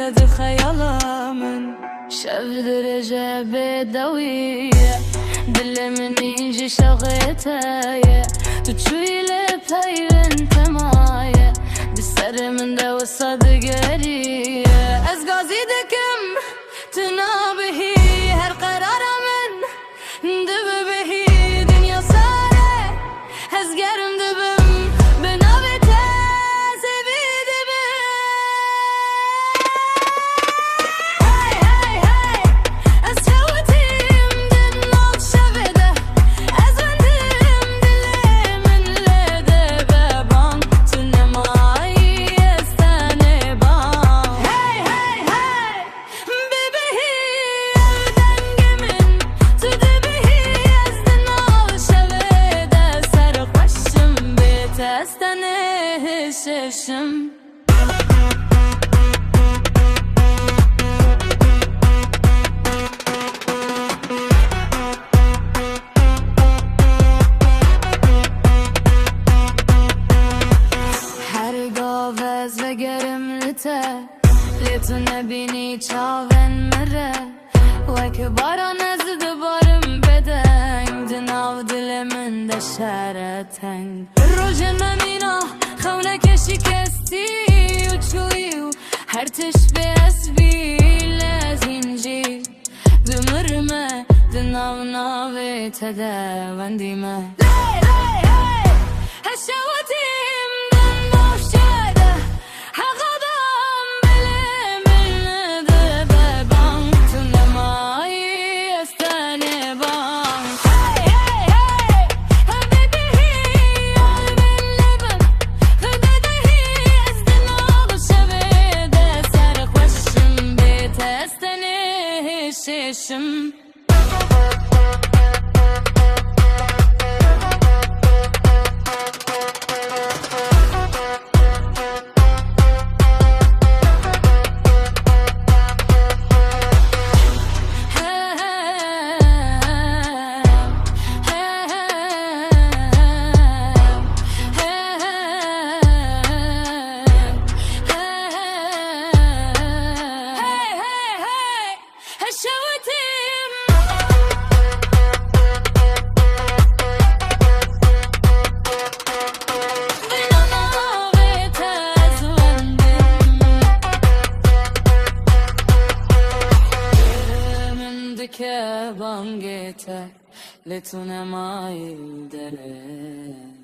تد خيالا من شاف درجة بدوية دل من يجي شغيتايا تشوي لبهاي انت معايا بالسر من دو الصدقرية أزقازي دكم تنابهي هر قرار من دب بهي دنيا صارت هزقرم دبم بنابته سبي دبم هاي هاي هاي أسهوتي مدن نوت شبده أزوندم دلي من لده بابان تنماي استاني بان هاي هاي هاي ببهي أردنج من تدبهي أزدن نوت شبده سرق وشم بيت استاني ششم هرگاوز و گرم لته لتو نبینی چاون مره وک باران از دبارم بدنگ دناو دل من ده شرطنگ روژ ممینا خونه کشی کستی و چوی و هر تش به اسبی لزینجی دمرمه دناو ناوی تده وندیمه لی لی لی هشواتیم دن باش جده حقادم بله من ده ببان تو نمایی استانه بان هی هی هی حبیبی آل من لبن خده دهی از دناغ شویده سر خوشم بیت استانه ششم که بانگته لتونه مایل داره